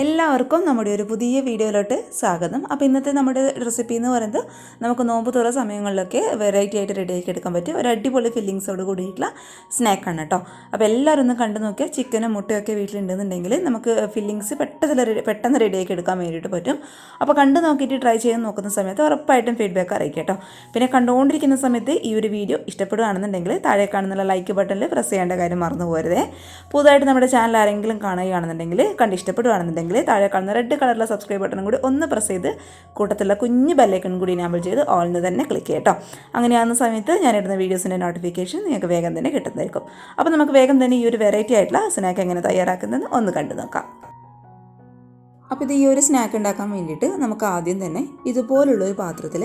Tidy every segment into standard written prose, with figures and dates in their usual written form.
എല്ലാവർക്കും നമ്മുടെ ഒരു പുതിയ വീഡിയോയിലോട്ട് സ്വാഗതം. അപ്പോൾ ഇന്നത്തെ നമ്മുടെ റെസിപ്പി എന്ന് പറയുന്നത് നമുക്ക് നോമ്പ് തുറ സമയങ്ങളിലൊക്കെ വെറൈറ്റി ആയിട്ട് റെഡിയാക്കി എടുക്കാൻ പറ്റും ഒരു അടിപൊളി ഫില്ലിങ്സോട് കൂടിയിട്ടുള്ള സ്നാക്കാണ് കേട്ടോ. അപ്പോൾ എല്ലാവരും ഒന്ന് കണ്ടു നോക്കിയാൽ ചിക്കനും മുട്ടയൊക്കെ വീട്ടിലുണ്ടെന്നുണ്ടെങ്കിൽ നമുക്ക് ഫില്ലിങ്സ് പെട്ടെന്ന് റെഡിയാക്കി എടുക്കാൻ വേണ്ടിയിട്ട് പറ്റും. അപ്പോൾ കണ്ടു നോക്കിയിട്ട് ട്രൈ ചെയ്ത് നോക്കുന്ന സമയത്ത് ഉറപ്പായിട്ടും ഫീഡ്ബാക്ക് അറിയിക്കുക കേട്ടോ. പിന്നെ കണ്ടുകൊണ്ടിരിക്കുന്ന സമയത്ത് ഈ ഒരു വീഡിയോ ഇഷ്ടപ്പെടുകയാണെന്നുണ്ടെങ്കിൽ താഴെ കാണുന്ന ലൈക്ക് ബട്ടണിൽ പ്രസ് ചെയ്യേണ്ട കാര്യം മറന്നു പോരുതേ. പുതുതായിട്ട് നമ്മുടെ ചാനൽ ആരെങ്കിലും കാണുകയാണെന്നുണ്ടെങ്കിൽ ഇഷ്ടപ്പെടുകയാണെന്നുണ്ടെങ്കിൽ താഴെ കാണുന്ന റെഡ് കളറിലെ സബ്സ്ക്രൈബ് ബട്ടണും കൂടി ഒന്ന് പ്രസ് ചെയ്ത് കൂട്ടത്തിലുള്ള കുഞ്ഞ് ബെല്ലൈക്കൺ കൂടി എനാബിൾ ചെയ്ത് ഓളിന് തന്നെ ക്ലിക്ക് ചെയ്യട്ടോ. അങ്ങനെയാകുന്ന സമയത്ത് ഞാനിടുന്ന വീഡിയോസിൻ്റെ നോട്ടിഫിക്കേഷൻ നിങ്ങൾക്ക് വേഗം തന്നെ കിട്ടുന്നതായിരിക്കും. അപ്പോൾ നമുക്ക് വേഗം തന്നെ ഈ ഒരു വെറൈറ്റി ആയിട്ടുള്ള സ്നാക്ക് എങ്ങനെ തയ്യാറാക്കുന്നതെന്ന് ഒന്ന് കണ്ടു നോക്കാം. അപ്പോൾ ഇത് ഈ ഒരു സ്നാക്ക് ഉണ്ടാക്കാൻ വേണ്ടിയിട്ട് നമുക്ക് ആദ്യം തന്നെ ഇതുപോലുള്ളൊരു പാത്രത്തിൽ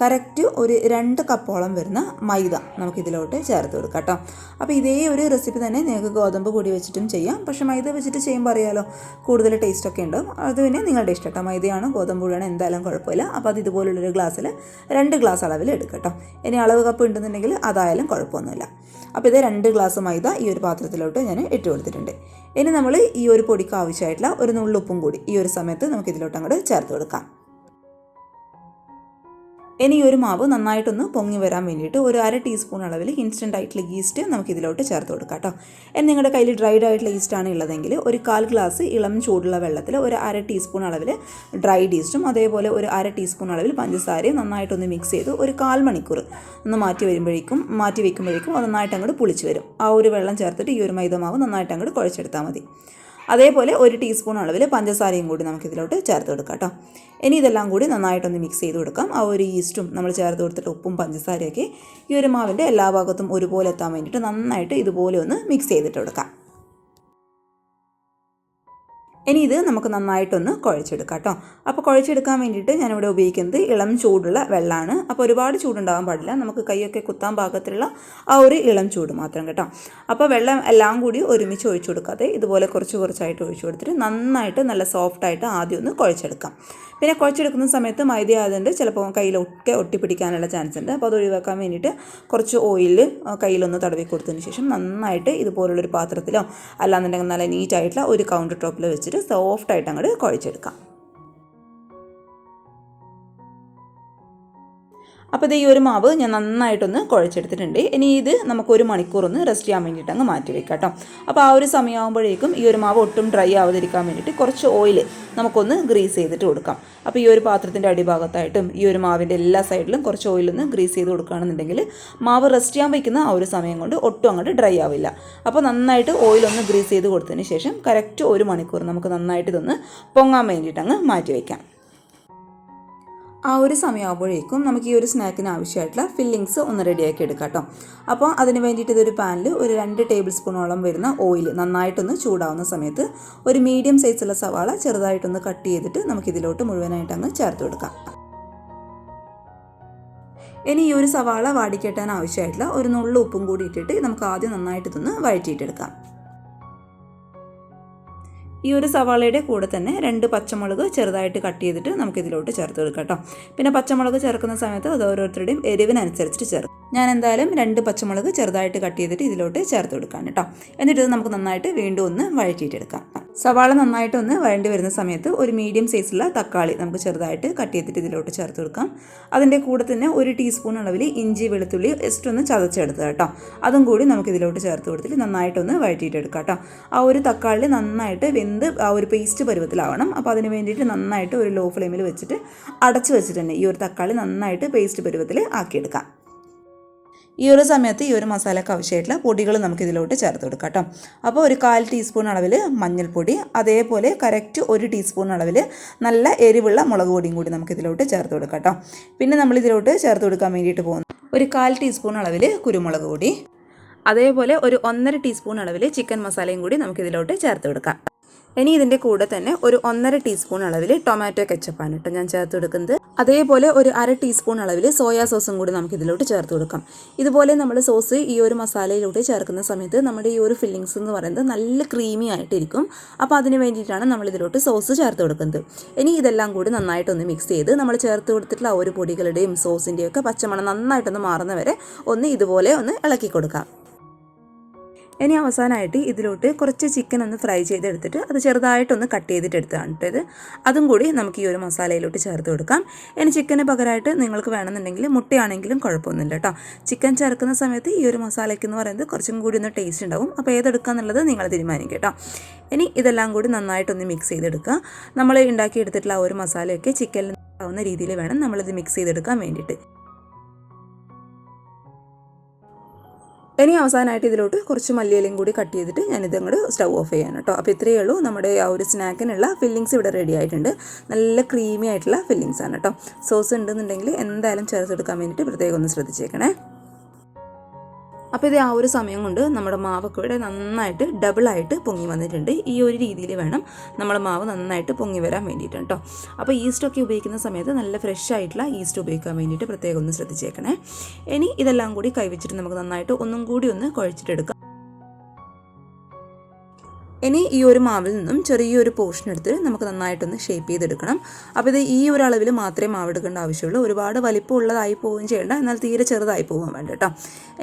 കറക്റ്റ് ഒരു 2 കപ്പോളം വരുന്ന മൈദ നമുക്കിതിലോട്ട് ചേർത്ത് കൊടുക്കാം കേട്ടോ. അപ്പോൾ ഇതേ ഒരു റെസിപ്പി തന്നെ നിങ്ങൾക്ക് ഗോതമ്പ് പൊടി വെച്ചിട്ടും ചെയ്യാം. പക്ഷേ മൈദ വെച്ചിട്ട് ചെയ്യുമ്പോൾ അറിയാലോ കൂടുതൽ ടേസ്റ്റൊക്കെ ഉണ്ടാവും. അത് പിന്നെ നിങ്ങളുടെ ഇഷ്ടം കേട്ടോ. മൈദയാണ് ഗോതമ്പ് പൊടിയാണ് എന്തായാലും കുഴപ്പമില്ല. അപ്പോൾ അത് ഇതുപോലുള്ളൊരു ഗ്ലാസ്സിൽ 2 ഗ്ലാസ് അളവിൽ എടുക്കുക കേട്ടോ. ഇനി അളവ് കപ്പ് ഉണ്ടെന്നുണ്ടെങ്കിൽ അതായാലും കുഴപ്പമൊന്നുമില്ല. അപ്പോൾ ഇത് 2 ഗ്ലാസ് മൈദ ഈ ഒരു പാത്രത്തിലോട്ട് ഞാൻ ഇട്ട് കൊടുത്തിട്ടുണ്ട്. ഇനി നമ്മൾ ഈ ഒരു പൊടിക്ക് ആവശ്യമായിട്ടുള്ള ഒരു നുള്ളുപ്പും കൂടി ഈ ഒരു സമയത്ത് നമുക്കിതിലോട്ട് അങ്ങോട്ട് ചേർത്ത് കൊടുക്കാം. ഇനി ഈ ഒരു മാവ് നന്നായിട്ടൊന്ന് പൊങ്ങി വരാൻ വേണ്ടിയിട്ട് ഒരു 1/2 ടീസ്പൂൺ അളവിൽ ഇൻസ്റ്റൻ്റ് ആയിട്ടുള്ള ഈസ്റ്റ് നമുക്കിതിലോട്ട് ചേർത്ത് കൊടുക്കാം കേട്ടോ. ഇനി നിങ്ങളുടെ കയ്യിൽ ഡ്രൈഡ് ആയിട്ടുള്ള ഈസ്റ്റാണ് ഉള്ളതെങ്കിൽ ഒരു 1/4 ഗ്ലാസ് ഇളം ചൂടുള്ള വെള്ളത്തിൽ ഒരു 1/2 ടീസ്പൂൺ അളവിൽ ഡ്രൈഡ് ഈസ്റ്റും അതേപോലെ ഒരു 1/2 ടീസ്പൂൺ അളവിൽ പഞ്ചസാരയും നന്നായിട്ടൊന്ന് മിക്സ് ചെയ്ത് ഒരു 1/4 മണിക്കൂർ ഒന്ന് മാറ്റി വയ്ക്കുമ്പോഴേക്കും അത് നന്നായിട്ട് അങ്ങോട്ട് പുളിച്ച് വരും. ആ ഒരു വെള്ളം ചേർത്തിട്ട് ഈ ഒരു മൈദമാവ് നന്നായിട്ട് അങ്ങോട്ട് കുഴച്ചെടുത്താൽ മതി. അതേപോലെ 1 ടീസ്പൂൺ അളവിൽ പഞ്ചസാരയും കൂടി നമുക്കിതിലോട്ട് ചേർത്ത് കൊടുക്കാം കേട്ടോ. ഇനി ഇതെല്ലാം കൂടി നന്നായിട്ടൊന്ന് മിക്സ് ചെയ്ത് കൊടുക്കാം. ആ ഒരു ഈസ്റ്റും നമ്മൾ ചേർത്ത് കൊടുത്തിട്ട് ഉപ്പും പഞ്ചസാരയൊക്കെ ഈ ഒരു മാവിൻ്റെ എല്ലാ ഭാഗത്തും ഒരുപോലെ എത്താൻ വേണ്ടിയിട്ട് നന്നായിട്ട് ഇതുപോലെ ഒന്ന് മിക്സ് ചെയ്തിട്ട് കൊടുക്കാം. ഇനി ഇത് നമുക്ക് നന്നായിട്ടൊന്ന് കുഴച്ചെടുക്കാം കേട്ടോ. അപ്പോൾ കുഴച്ചെടുക്കാൻ വേണ്ടിയിട്ട് ഞാനിവിടെ ഉപയോഗിക്കുന്നത് ഇളം ചൂടുള്ള വെള്ളമാണ്. അപ്പോൾ ഒരുപാട് ചൂടുണ്ടാകാൻ പാടില്ല. നമുക്ക് കൈയൊക്കെ കുത്താൻ പാകത്തിലുള്ള ആ ഒരു ഇളം ചൂട് മാത്രം കേട്ടോ. അപ്പോൾ വെള്ളം എല്ലാം കൂടി ഒരുമിച്ച് ഒഴിച്ചു കൊടുക്കാതെ ഇതുപോലെ കുറച്ചായിട്ട് ഒഴിച്ചു കൊടുത്തിട്ട് നന്നായിട്ട് നല്ല സോഫ്റ്റായിട്ട് ആദ്യം ഒന്ന് കുഴച്ചെടുക്കാം. പിന്നെ കുഴച്ചെടുക്കുന്ന സമയത്ത് മൈദ ആയതുകൊണ്ട് ചിലപ്പോൾ കയ്യിലൊക്കെ ഒട്ടിപ്പിടിക്കാനുള്ള ചാൻസ് ഉണ്ട്. അപ്പോൾ അത് ഒഴിവാക്കാൻ വേണ്ടിയിട്ട് കുറച്ച് ഓയിൽ കയ്യിലൊന്ന് തടവി കൊടുത്തതിന് ശേഷം നന്നായിട്ട് ഇതുപോലുള്ളൊരു പാത്രത്തിലോ അല്ലാന്നുണ്ടെങ്കിൽ നല്ല നീറ്റായിട്ടുള്ള ഒരു കൗണ്ടർ ടോപ്പിൽ വെച്ചിട്ട് സോഫ്റ്റായിട്ട് അങ്ങോട്ട് കുഴച്ചെടുക്കാം. അപ്പോൾ ഇത് ഈ ഒരു മാവ് ഞാൻ നന്നായിട്ടൊന്ന് കുഴച്ചെടുത്തിട്ടുണ്ട്. ഇനി ഇത് നമുക്ക് 1 മണിക്കൂർ ഒന്ന് റെസ്റ്റ് ചെയ്യാൻ വേണ്ടിയിട്ട് അങ്ങ് മാറ്റി വയ്ക്കാം കേട്ടോ. അപ്പോൾ ആ ഒരു സമയമാകുമ്പോഴേക്കും ഈ ഒരു മാവ് ഒട്ടും ഡ്രൈ ആവാതിരിക്കാൻ വേണ്ടിയിട്ട് കുറച്ച് ഓയിൽ നമുക്കൊന്ന് ഗ്രീസ് ചെയ്തിട്ട് കൊടുക്കാം. അപ്പോൾ ഈ ഒരു പാത്രത്തിൻ്റെ അടിഭാഗത്തായിട്ടും ഈ ഒരു മാവിൻ്റെ എല്ലാ സൈഡിലും കുറച്ച് ഓയിലൊന്ന് ഗ്രീസ് ചെയ്ത് കൊടുക്കുകയാണെന്നുണ്ടെങ്കിൽ മാവ് റെസ്റ്റ് ചെയ്യാൻ വയ്ക്കുന്ന ആ ഒരു സമയം കൊണ്ട് ഒട്ടും അങ്ങോട്ട് ഡ്രൈ ആവില്ല. അപ്പോൾ നന്നായിട്ട് ഓയിലൊന്ന് ഗ്രീസ് ചെയ്ത് കൊടുത്തതിന് ശേഷം കറക്റ്റ് 1 മണിക്കൂർ നമുക്ക് നന്നായിട്ട് ഇതൊന്ന് പൊങ്ങാൻ വേണ്ടിയിട്ട് അങ്ങ് മാറ്റി വയ്ക്കാം. ആ ഒരു സമയമാകുമ്പോഴേക്കും നമുക്ക് ഈ ഒരു സ്നാക്കിന് ആവശ്യമായിട്ടുള്ള ഫില്ലിങ്സ് ഒന്ന് റെഡിയാക്കി എടുക്കാം കേട്ടോ. അപ്പോൾ അതിന് വേണ്ടിയിട്ട് ഇതൊരു പാനിൽ ഒരു 2 ടേബിൾ സ്പൂണോളം വരുന്ന ഓയിൽ നന്നായിട്ടൊന്ന് ചൂടാവുന്ന സമയത്ത് ഒരു മീഡിയം സൈസുള്ള സവാള ചെറുതായിട്ടൊന്ന് കട്ട് ചെയ്തിട്ട് നമുക്കിതിലോട്ട് മുഴുവനായിട്ട് അങ്ങ് ചേർത്ത് കൊടുക്കാം. ഇനി ഈ ഒരു സവാള വാടിക്കെട്ടാൻ ആവശ്യമായിട്ടുള്ള ഒരു നുള്ളു ഉപ്പും കൂടി ഇട്ടിട്ട് നമുക്ക് ആദ്യം നന്നായിട്ട് ഇതൊന്ന് വഴറ്റിയിട്ടെടുക്കാം. ഈ ഒരു സവാളയുടെ കൂടെ തന്നെ 2 പച്ചമുളക് ചെറുതായിട്ട് കട്ട് ചെയ്തിട്ട് നമുക്കിതിലോട്ട് ചേർത്ത് കൊടുക്കാം കേട്ടോ. പിന്നെ പച്ചമുളക് ചേർക്കുന്ന സമയത്ത് അത് ഓരോരുത്തരുടെയും എരിവിനനുസരിച്ചിട്ട് ചേർക്കും. ഞാൻ എന്തായാലും 2 പച്ചമുളക് ചെറുതായിട്ട് കട്ട് ചെയ്തിട്ട് ഇതിലോട്ട് ചേർത്ത് കൊടുക്കാം കേട്ടോ. എന്നിട്ട് ഇത് നമുക്ക് നന്നായിട്ട് വീണ്ടും ഒന്ന് വഴറ്റിയിട്ടെടുക്കാം. സവാള നന്നായിട്ടൊന്ന് വഴണ്ടി വരുന്ന സമയത്ത് ഒരു മീഡിയം സൈസുള്ള തക്കാളി നമുക്ക് ചെറുതായിട്ട് കട്ട് ചെയ്തിട്ട് ഇതിലോട്ട് ചേർത്ത് കൊടുക്കാം. അതിൻ്റെ കൂടെ തന്നെ 1 ടീസ്പൂൺ അളവിൽ ഇഞ്ചി വെളുത്തുള്ളി ജസ്റ്റ് ഒന്ന് ചതച്ചെടുത്തത് കേട്ടോ. അതും കൂടി നമുക്ക് ഇതിലോട്ട് ചേർത്ത് കൊടുത്തിട്ട് നന്നായിട്ടൊന്ന് വഴറ്റിയിട്ടെടുക്കാം കേട്ടോ. ആ ഒരു തക്കാളി നന്നായിട്ട് വെന്ത് ആ ഒരു പേസ്റ്റ് പരുവത്തിലാവണം. അപ്പോൾ അതിന് വേണ്ടിയിട്ട് നന്നായിട്ട് ഒരു ലോ ഫ്ലെയിമിൽ വെച്ചിട്ട് അടച്ചു വെച്ചിട്ട് തന്നെ ഈ ഒരു തക്കാളി നന്നായിട്ട് പേസ്റ്റ് പരുവത്തിൽ ആക്കിയെടുക്കാം. ഈ ഒരു സമയത്ത് ഈ ഒരു മസാലയ്ക്ക് ആവശ്യമായിട്ടുള്ള പൊടികൾ നമുക്കിതിലോട്ട് ചേർത്ത് കൊടുക്കാം കേട്ടോ. അപ്പോൾ ഒരു 1/4 ടീസ്പൂൺ അളവിൽ മഞ്ഞൾപ്പൊടി, അതേപോലെ കറക്റ്റ് 1 ടീസ്പൂൺ അളവിൽ നല്ല എരിവുള്ള മുളക് പൊടിയും കൂടി നമുക്കിതിലോട്ട് ചേർത്ത് കൊടുക്കാം കേട്ടോ. പിന്നെ നമ്മളിതിലോട്ട് ചേർത്ത് കൊടുക്കാൻ വേണ്ടിയിട്ട് പോകുന്നത് ഒരു 1/4 ടീസ്പൂൺ അളവിൽ കുരുമുളക് പൊടി, അതേപോലെ ഒരു 1.5 ടീസ്പൂൺ അളവിൽ ചിക്കൻ മസാലയും കൂടി നമുക്കിതിലോട്ട് ചേർത്ത് കൊടുക്കാം. ഇനി ഇതിൻ്റെ കൂടെ തന്നെ ഒരു 1.5 ടീസ്പൂൺ അളവിൽ ടൊമാറ്റോ കെച്ചപ്പാണ് കേട്ടോ ഞാൻ ചേർത്ത് കൊടുക്കുന്നത്. അതേപോലെ ഒരു 1/2 ടീസ്പൂൺ അളവിൽ സോയാ സോസും കൂടി നമുക്കിതിലോട്ട് ചേർത്ത് കൊടുക്കാം. ഇതുപോലെ നമ്മൾ സോസ് ഈ ഒരു മസാലയിലോട്ട് ചേർക്കുന്ന സമയത്ത് നമ്മുടെ ഈ ഒരു ഫില്ലിങ്സ് എന്ന് പറയുന്നത് നല്ല ക്രീമി ആയിട്ടിരിക്കും. അപ്പോൾ അതിന് വേണ്ടിയിട്ടാണ് നമ്മളിതിലോട്ട് സോസ് ചേർത്ത് കൊടുക്കുന്നത്. ഇനി ഇതെല്ലാം കൂടി നന്നായിട്ടൊന്ന് മിക്സ് ചെയ്ത് നമ്മൾ ചേർത്ത് കൊടുത്തിട്ടുള്ള ആ ഒരു പൊടികളുടെയും സോസിൻ്റെയും ഒക്കെ പച്ചമണം നന്നായിട്ടൊന്ന് മാറുന്നവരെ ഒന്ന് ഇതുപോലെ ഒന്ന് ഇളക്കി കൊടുക്കാം. ഇനി അവസാനമായിട്ട് ഇതിലോട്ട് കുറച്ച് ചിക്കൻ ഒന്ന് ഫ്രൈ ചെയ്തെടുത്തിട്ട് അത് ചെറുതായിട്ടൊന്ന് കട്ട് ചെയ്തിട്ടെടുത്താണ് കേട്ടത്. അതും കൂടി നമുക്ക് ഈ ഒരു മസാലയിലോട്ട് ചേർത്ത് കൊടുക്കാം. ഇനി ചിക്കന് പകരമായിട്ട് നിങ്ങൾക്ക് വേണമെന്നുണ്ടെങ്കിൽ മുട്ടയാണെങ്കിലും കുഴപ്പമൊന്നുമില്ല കേട്ടോ. ചിക്കൻ ചേർക്കുന്ന സമയത്ത് ഈ ഒരു മസാലയ്ക്ക് എന്ന് പറയുന്നത് കുറച്ചും കൂടി ഒന്ന് ടേസ്റ്റ് ഉണ്ടാവും. അപ്പോൾ ഏതെടുക്കുക എന്നുള്ളത് നിങ്ങൾ തീരുമാനിക്കുക കേട്ടോ. ഇനി ഇതെല്ലാം കൂടി നന്നായിട്ടൊന്ന് മിക്സ് ചെയ്തെടുക്കുക. നമ്മൾ ഉണ്ടാക്കിയെടുത്തിട്ടുള്ള ആ ഒരു മസാലയൊക്കെ ചിക്കനിൽ ആവുന്ന രീതിയിൽ വേണം നമ്മളിത് മിക്സ് ചെയ്തെടുക്കാൻ വേണ്ടിയിട്ട്. ഇനി അവസാനമായിട്ട് ഇതിലോട്ട് കുറച്ച് മല്ലിയിലയും കൂടി കട്ട് ചെയ്തിട്ട് ഞാനിത് അങ്ങോട്ട് സ്റ്റൗ ഓഫ് ചെയ്യാൻ കേട്ടോ. അപ്പോൾ ഇത്രയേ ഉള്ളൂ, നമ്മുടെ ആ ഒരു സ്നാക്കിനുള്ള ഫില്ലിങ്സ് ഇവിടെ റെഡി ആയിട്ടുണ്ട്. നല്ല ക്രീമി ആയിട്ടുള്ള ഫില്ലിങ്സ് ആണ് കേട്ടോ. സോസ് ഉണ്ടെന്നുണ്ടെങ്കിൽ എന്തായാലും ചേർത്തെടുക്കാൻ വേണ്ടിയിട്ട് പ്രത്യേകം ഒന്ന് ശ്രദ്ധിച്ചേക്കണേ. അപ്പോൾ ഇത് ആ ഒരു സമയം കൊണ്ട് നമ്മുടെ മാവൊക്കെ ഇവിടെ നന്നായിട്ട് ഡബിളായിട്ട് പൊങ്ങി വന്നിട്ടുണ്ട്. ഈ ഒരു രീതിയിൽ വേണം നമ്മുടെ മാവ് നന്നായിട്ട് പൊങ്ങി വരാൻ വേണ്ടിയിട്ട് കേട്ടോ. അപ്പോൾ ഈസ്റ്റൊക്കെ ഉപയോഗിക്കുന്ന സമയത്ത് നല്ല ഫ്രഷ് ആയിട്ടുള്ള ഈസ്റ്റ് ഉപയോഗിക്കാൻ വേണ്ടിയിട്ട് പ്രത്യേകം ഒന്ന് ശ്രദ്ധിച്ചേക്കണേ. ഇനി ഇതെല്ലാം കൂടി കൈവച്ചിട്ട് നമുക്ക് നന്നായിട്ട് ഒന്നും കൂടി ഒന്ന് കുഴച്ചിട്ടെടുക്കാം. ഇനി ഈ ഒരു മാവിൽ നിന്നും ചെറിയൊരു പോർഷൻ എടുത്ത് നമുക്ക് നന്നായിട്ടൊന്ന് ഷേപ്പ് ചെയ്തെടുക്കണം. അപ്പോൾ ഇത് ഈ ഒരു അളവിൽ മാത്രമേ മാവ് എടുക്കേണ്ട ആവശ്യമുള്ളൂ. ഒരുപാട് വലിപ്പമുള്ളതായി പോവുകയും ചെയ്യേണ്ട, എന്നാൽ തീരെ ചെറുതായി പോകാൻ വേണ്ട കേട്ടോ.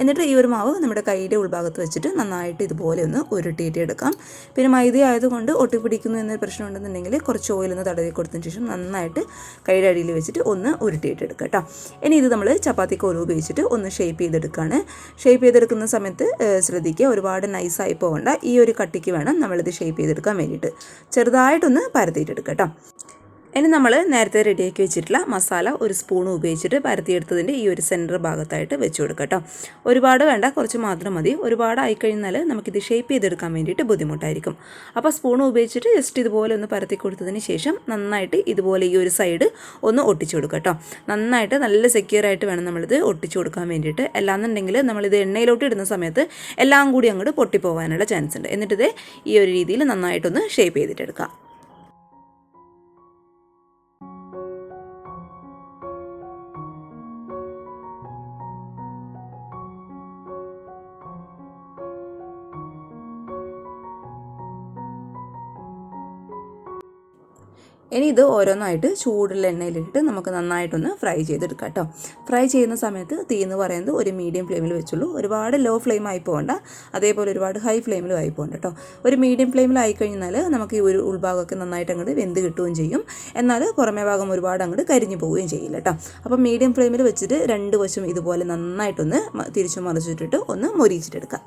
എന്നിട്ട് ഈ ഒരു മാവ് നമ്മുടെ കൈയുടെ ഉൾഭാഗത്ത് വെച്ചിട്ട് നന്നായിട്ട് ഇതുപോലെ ഒന്ന് ഉരുട്ടിയിട്ട് എടുക്കാം. പിന്നെ മൈദ ആയതുകൊണ്ട് ഒട്ടിപ്പിടിക്കുന്നു എന്നൊരു പ്രശ്നം ഉണ്ടെന്നുണ്ടെങ്കിൽ കുറച്ച് ഓയിലൊന്ന് തടവി കൊടുത്തതിന് ശേഷം നന്നായിട്ട് കൈയുടെ അടിയിൽ വെച്ചിട്ട് ഒന്ന് ഉരുട്ടിയിട്ട് എടുക്കുക കേട്ടോ. ഇനി ഇത് നമ്മൾ ചപ്പാത്തി കോല് ഉപയോഗിച്ചിട്ട് ഒന്ന് ഷേപ്പ് ചെയ്തെടുക്കുകയാണ്. ഷേപ്പ് ചെയ്തെടുക്കുന്ന സമയത്ത് ശ്രദ്ധിക്കുക, ഒരുപാട് നൈസായി പോകേണ്ട. ഈ ഒരു കട്ടിക്ക് വേണം നമ്മളിത് ഷേപ്പ് ചെയ്തെടുക്കാൻ വേണ്ടിയിട്ട്. ചെറുതായിട്ടൊന്ന് പരത്തിയിട്ടെടുക്കുക കേട്ടോ. ഇനി നമ്മൾ നേരത്തെ റെഡിയാക്കി വെച്ചിട്ടുള്ള മസാല ഒരു സ്പൂൺ ഉപയോഗിച്ചിട്ട് പരത്തിയെടുത്തതിൻ്റെ ഈ ഒരു സെൻറ്റർ ഭാഗത്തായിട്ട് വെച്ച് കൊടുക്കുക കേട്ടോ. ഒരുപാട് വേണ്ട, കുറച്ച് മാത്രം മതി. ഒരുപാട് ആയിക്കഴിഞ്ഞാൽ നമുക്കിത് ഷേപ്പ് ചെയ്തെടുക്കാൻ വേണ്ടിയിട്ട് ബുദ്ധിമുട്ടായിരിക്കും. അപ്പോൾ സ്പൂൺ ഉപയോഗിച്ചിട്ട് ജസ്റ്റ് ഇതുപോലെ ഒന്ന് പരത്തി കൊടുത്തതിന് ശേഷം നന്നായിട്ട് ഇതുപോലെ ഈ ഒരു സൈഡ് ഒന്ന് ഒട്ടിച്ചു കൊടുക്കുക കേട്ടോ. നന്നായിട്ട് നല്ല സെക്യൂർ ആയിട്ട് വേണം നമ്മളിത് ഒട്ടിച്ചു കൊടുക്കാൻ വേണ്ടിയിട്ട്. അല്ലാന്നുണ്ടെങ്കിൽ നമ്മളിത് എണ്ണയിലോട്ട് ഇടുന്ന സമയത്ത് എല്ലാം കൂടി അങ്ങോട്ട് പൊട്ടിപ്പോകാനുള്ള ചാൻസ് ഉണ്ട്. എന്നിട്ടിത് ഈ ഒരു രീതിയിൽ നന്നായിട്ടൊന്ന് ഷേപ്പ് ചെയ്തിട്ടെടുക്കാം. ഇനി ഇത് ഓരോന്നായിട്ട് ചൂടുള്ള എണ്ണയിലിട്ട് നമുക്ക് നന്നായിട്ടൊന്ന് ഫ്രൈ ചെയ്തെടുക്കാം കേട്ടോ. ഫ്രൈ ചെയ്യുന്ന സമയത്ത് തീ എന്ന് പറയുന്നത് ഒരു മീഡിയം ഫ്ലെയിമിൽ വെച്ചുള്ളൂ. ഒരുപാട് ലോ ഫ്ലെയിം ആയി പോകണ്ട, അതേപോലെ ഒരുപാട് ഹൈ ഫ്ലെയിമിലും ആയി പോകണ്ട കേട്ടോ. ഒരു മീഡിയം ഫ്ലെയിമിലായി കഴിഞ്ഞാൽ നമുക്ക് ഈ ഒരു ഉൾഭാഗമൊക്കെ നന്നായിട്ട് അങ്ങോട്ട് വെന്ത് കിട്ടുകയും ചെയ്യും. എന്നാൽ പുറമേ ഭാഗം ഒരുപാട് അങ്ങോട്ട് കരിഞ്ഞു പോവുകയും ചെയ്യില്ല കേട്ടോ. അപ്പോൾ മീഡിയം ഫ്ലെയിമിൽ വെച്ചിട്ട് രണ്ട് വശം ഇതുപോലെ നന്നായിട്ടൊന്ന് തിരിച്ചു മറിച്ചിട്ടിട്ട് ഒന്ന് മൊരിയിച്ചിട്ടെടുക്കാം.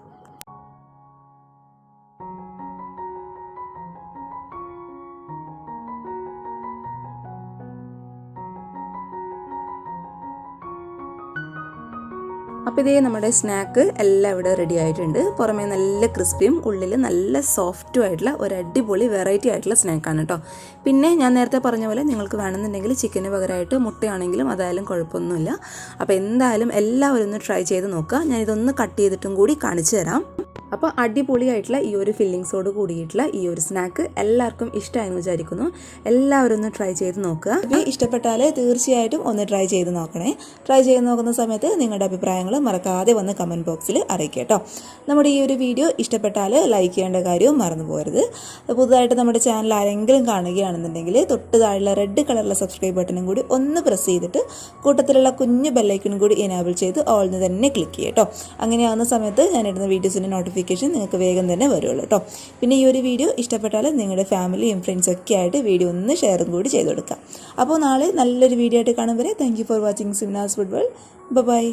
അപ്പോൾ ഇതേ നമ്മുടെ സ്നാക്ക് എല്ലാം ഇവിടെ റെഡി ആയിട്ടുണ്ട്. പുറമേ നല്ല ക്രിസ്പിയും ഉള്ളിൽ നല്ല സോഫ്റ്റും ആയിട്ടുള്ള ഒരു അടിപൊളി വെറൈറ്റി ആയിട്ടുള്ള സ്നാക്കാണ് കേട്ടോ. പിന്നെ ഞാൻ നേരത്തെ പറഞ്ഞ പോലെ നിങ്ങൾക്ക് വേണമെന്നുണ്ടെങ്കിൽ ചിക്കന് പകരമായിട്ട് മുട്ടയാണെങ്കിലും അതായാലും കുഴപ്പമൊന്നുമില്ല. അപ്പോൾ എന്തായാലും എല്ലാവരും ഒന്ന് ട്രൈ ചെയ്ത് നോക്കുക. ഞാനിതൊന്ന് കട്ട് ചെയ്തിട്ടും കൂടി കാണിച്ചു തരാം. അപ്പോൾ അടിപൊളിയായിട്ടുള്ള ഈ ഒരു ഫില്ലിങ്സോട് കൂടിയിട്ടുള്ള ഈ ഒരു സ്നാക്ക് എല്ലാവർക്കും ഇഷ്ടമായെന്ന് വിചാരിക്കുന്നു. എല്ലാവരും ഒന്ന് ട്രൈ ചെയ്ത് നോക്കുക. ഇഷ്ടപ്പെട്ടാൽ തീർച്ചയായിട്ടും ഒന്ന് ട്രൈ ചെയ്ത് നോക്കണേ. ട്രൈ ചെയ്ത് നോക്കുന്ന സമയത്ത് നിങ്ങളുടെ അഭിപ്രായങ്ങൾ മറക്കാതെ വന്ന് കമൻറ്റ് ബോക്സിൽ അറിയിക്കുക കേട്ടോ. നമ്മുടെ ഈ ഒരു വീഡിയോ ഇഷ്ടപ്പെട്ടാൽ ലൈക്ക് ചെയ്യേണ്ട കാര്യവും മറന്നു പോകരുത്. പുതുതായിട്ട് നമ്മുടെ ചാനൽ ആരെങ്കിലും കാണുകയാണെന്നുണ്ടെങ്കിൽ തൊട്ട് താഴെയുള്ള റെഡ് കളറിലെ സബ്സ്ക്രൈബ് ബട്ടണും കൂടി ഒന്ന് പ്രസ് ചെയ്തിട്ട് കൂട്ടത്തിലുള്ള കുഞ്ഞു ബെല്ലൈക്കൺ കൂടി എനേബിൾ ചെയ്ത് ഓൾന്ന് തന്നെ ക്ലിക്ക് ചെയ്യുക കേട്ടോ. അങ്ങനെയാവുന്ന സമയത്ത് ഞാനിടുന്ന വീഡിയോസിൻ്റെ നോട്ടിഫിക്കേഷൻ നിങ്ങൾക്ക് വേഗം തന്നെ വരുള്ളൂ കേട്ടോ. പിന്നെ ഈ ഒരു വീഡിയോ ഇഷ്ടപ്പെട്ടാൽ നിങ്ങളുടെ ഫാമിലിയും ഫ്രണ്ട്സും ഒക്കെ ആയിട്ട് വീഡിയോ ഒന്ന് ഷെയറും കൂടി ചെയ്ത് കൊടുക്കാം. അപ്പോൾ നാളെ നല്ലൊരു വീഡിയോ ആയിട്ട് കാണും വരെ thank you for watching Simnas food world. By.